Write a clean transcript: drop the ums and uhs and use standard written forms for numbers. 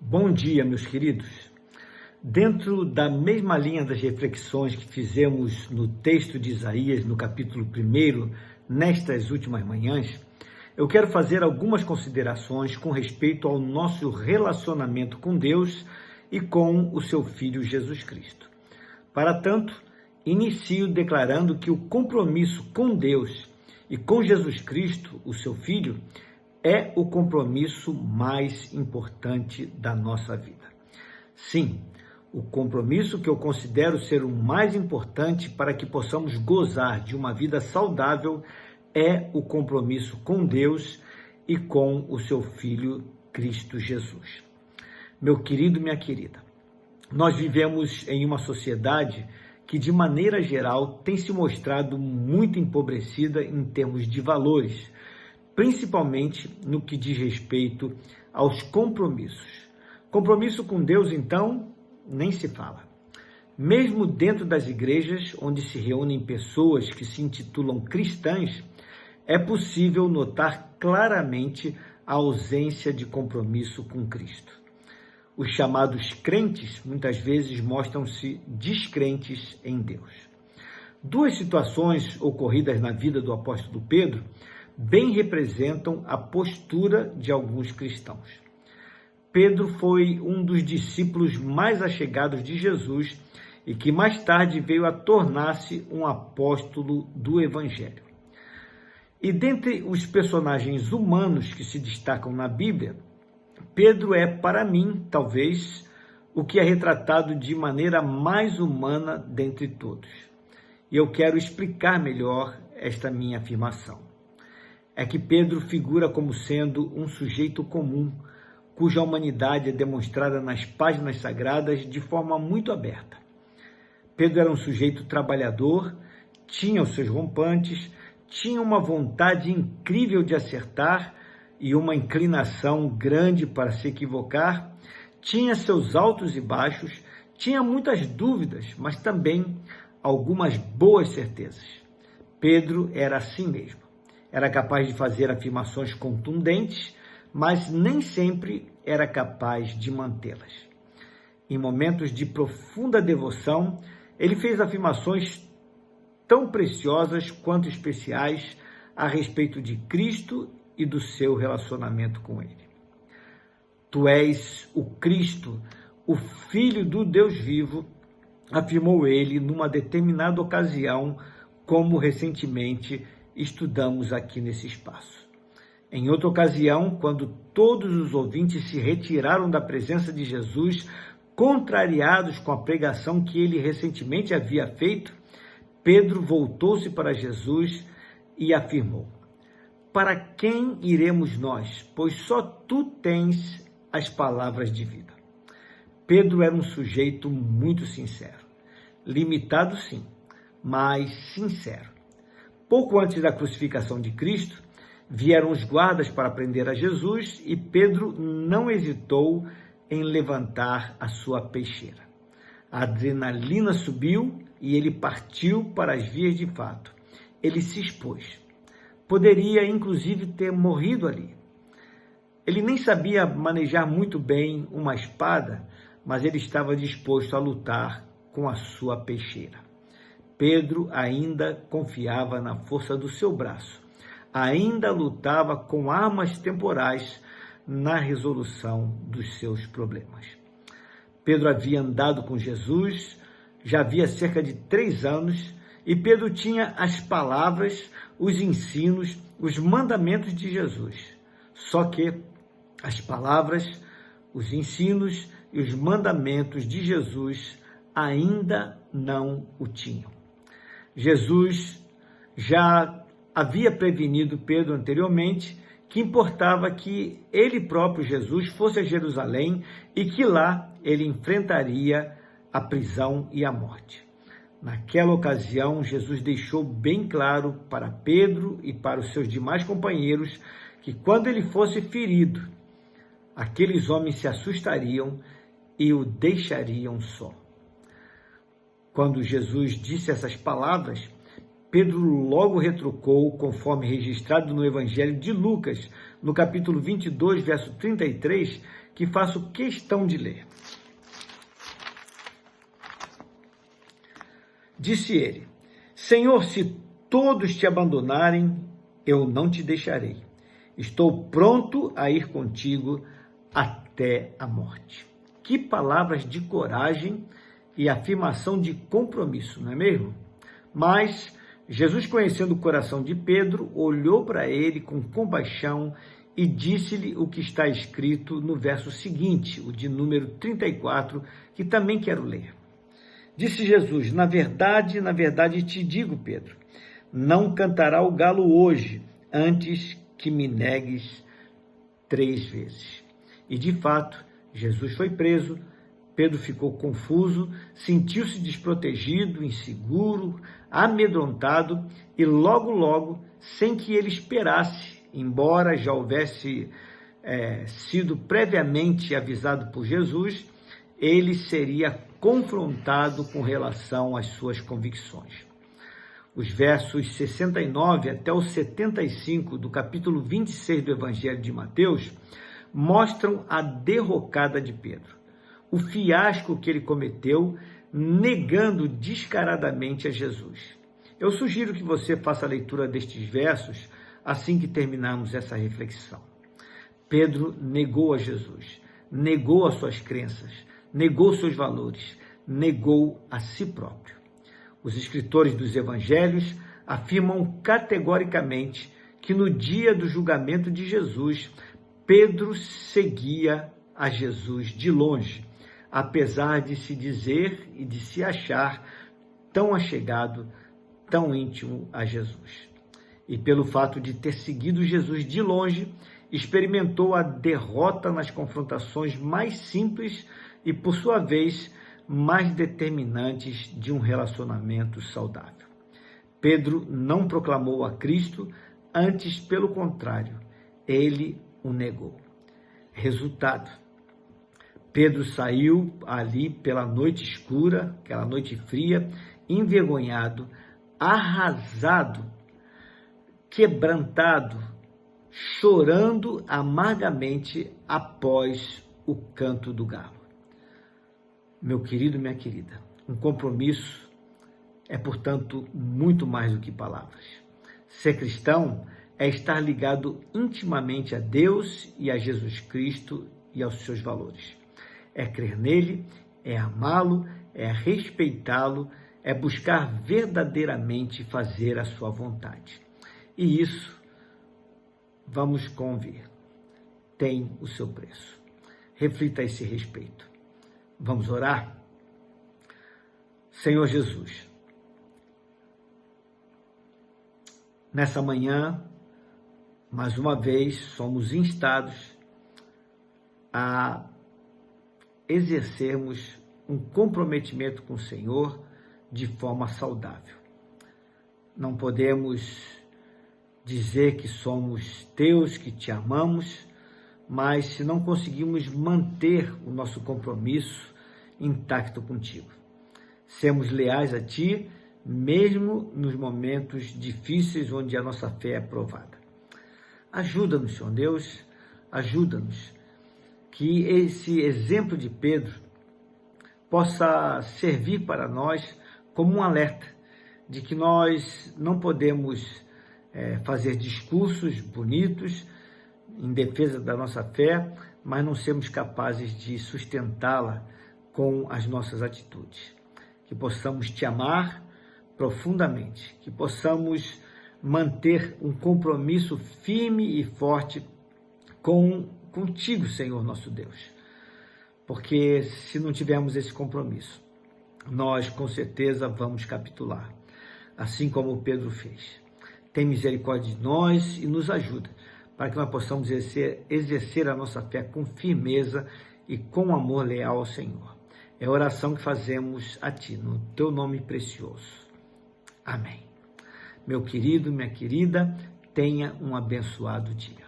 Bom dia, meus queridos. Dentro da mesma linha das reflexões que fizemos no texto de Isaías, no capítulo 1, nestas últimas manhãs, eu quero fazer algumas considerações com respeito ao nosso relacionamento com Deus e com o seu Filho Jesus Cristo. Para tanto, inicio declarando que o compromisso com Deus e com Jesus Cristo, o seu Filho, é o compromisso mais importante da nossa vida. Sim, o compromisso que eu considero ser o mais importante para que possamos gozar de uma vida saudável é o compromisso com Deus e com o seu Filho Cristo Jesus. Meu querido, minha querida, nós vivemos em uma sociedade que, de maneira geral, tem se mostrado muito empobrecida em termos de valores, principalmente no que diz respeito aos compromissos. Compromisso com Deus, então, nem se fala. Mesmo dentro das igrejas, onde se reúnem pessoas que se intitulam cristãs, é possível notar claramente a ausência de compromisso com Cristo. Os chamados crentes, muitas vezes, mostram-se descrentes em Deus. Duas situações ocorridas na vida do apóstolo Pedro bem representam a postura de alguns cristãos. Pedro foi um dos discípulos mais achegados de Jesus e que mais tarde veio a tornar-se um apóstolo do Evangelho. E dentre os personagens humanos que se destacam na Bíblia, Pedro é, para mim, talvez, o que é retratado de maneira mais humana dentre todos. E eu quero explicar melhor esta minha afirmação. É que Pedro figura como sendo um sujeito comum, cuja humanidade é demonstrada nas páginas sagradas de forma muito aberta. Pedro era um sujeito trabalhador, tinha os seus rompantes, tinha uma vontade incrível de acertar e uma inclinação grande para se equivocar, tinha seus altos e baixos, tinha muitas dúvidas, mas também algumas boas certezas. Pedro era assim mesmo. Era capaz de fazer afirmações contundentes, mas nem sempre era capaz de mantê-las. Em momentos de profunda devoção, ele fez afirmações tão preciosas quanto especiais a respeito de Cristo e do seu relacionamento com Ele. Tu és o Cristo, o Filho do Deus vivo, afirmou ele numa determinada ocasião, como recentemente estudamos aqui nesse espaço. Em outra ocasião, quando todos os ouvintes se retiraram da presença de Jesus, contrariados com a pregação que ele recentemente havia feito, Pedro voltou-se para Jesus e afirmou: para quem iremos nós? Pois só tu tens as palavras de vida. Pedro era um sujeito muito sincero. Limitado, sim, mas sincero. Pouco antes da crucificação de Cristo, vieram os guardas para prender a Jesus e Pedro não hesitou em levantar a sua peixeira. A adrenalina subiu e ele partiu para as vias de fato. Ele se expôs. Poderia, inclusive, ter morrido ali. Ele nem sabia manejar muito bem uma espada, mas ele estava disposto a lutar com a sua peixeira. Pedro ainda confiava na força do seu braço, ainda lutava com armas temporais na resolução dos seus problemas. Pedro havia andado com Jesus, já havia cerca de 3 anos, e Pedro tinha as palavras, os ensinos, os mandamentos de Jesus. Só que as palavras, os ensinos e os mandamentos de Jesus ainda não o tinham. Jesus já havia prevenido Pedro anteriormente que importava que ele próprio, Jesus, fosse a Jerusalém e que lá ele enfrentaria a prisão e a morte. Naquela ocasião, Jesus deixou bem claro para Pedro e para os seus demais companheiros que quando ele fosse ferido, aqueles homens se assustariam e o deixariam só. Quando Jesus disse essas palavras, Pedro logo retrucou, conforme registrado no Evangelho de Lucas, no capítulo 22, verso 33, que faço questão de ler. Disse ele: Senhor, se todos te abandonarem, eu não te deixarei. Estou pronto a ir contigo até a morte. Que palavras de coragem e afirmação de compromisso, não é mesmo? Mas Jesus, conhecendo o coração de Pedro, olhou para ele com compaixão e disse-lhe o que está escrito no verso seguinte, o de número 34, que também quero ler. Disse Jesus: na verdade te digo, Pedro, não cantará o galo hoje, antes que me negues 3 vezes. E de fato, Jesus foi preso, Pedro ficou confuso, sentiu-se desprotegido, inseguro, amedrontado e logo, sem que ele esperasse, embora já houvesse sido previamente avisado por Jesus, ele seria confrontado com relação às suas convicções. Os versos 69 até o 75 do capítulo 26 do Evangelho de Mateus mostram a derrocada de Pedro, o fiasco que ele cometeu negando descaradamente a Jesus. Eu sugiro que você faça a leitura destes versos assim que terminarmos essa reflexão. Pedro negou a Jesus, negou as suas crenças, negou seus valores, negou a si próprio. Os escritores dos evangelhos afirmam categoricamente que no dia do julgamento de Jesus, Pedro seguia a Jesus de longe, apesar de se dizer e de se achar tão achegado, tão íntimo a Jesus. E pelo fato de ter seguido Jesus de longe, experimentou a derrota nas confrontações mais simples e, por sua vez, mais determinantes de um relacionamento saudável. Pedro não proclamou a Cristo, antes, pelo contrário, ele o negou. Resultado: Pedro saiu ali pela noite escura, aquela noite fria, envergonhado, arrasado, quebrantado, chorando amargamente após o canto do galo. Meu querido, minha querida, um compromisso é, portanto, muito mais do que palavras. Ser cristão é estar ligado intimamente a Deus e a Jesus Cristo e aos seus valores. É crer nele, é amá-lo, é respeitá-lo, é buscar verdadeiramente fazer a sua vontade. E isso, vamos convir, tem o seu preço. Reflita a esse respeito. Vamos orar? Senhor Jesus, nessa manhã, mais uma vez, somos instados a exercermos um comprometimento com o Senhor de forma saudável. Não podemos dizer que somos teus, que te amamos, mas se não conseguimos manter o nosso compromisso intacto contigo. Sermos leais a ti, mesmo nos momentos difíceis onde a nossa fé é provada. Ajuda-nos, Senhor Deus, ajuda-nos, que esse exemplo de Pedro possa servir para nós como um alerta de que nós não podemos fazer discursos bonitos em defesa da nossa fé, mas não sermos capazes de sustentá-la com as nossas atitudes. Que possamos te amar profundamente, que possamos manter um compromisso firme e forte contigo, Senhor nosso Deus. Porque se não tivermos esse compromisso, nós com certeza vamos capitular, assim como Pedro fez. Tem misericórdia de nós e nos ajuda, para que nós possamos exercer a nossa fé com firmeza e com amor leal ao Senhor. É a oração que fazemos a Ti, no Teu nome precioso. Amém. Meu querido, minha querida, tenha um abençoado dia.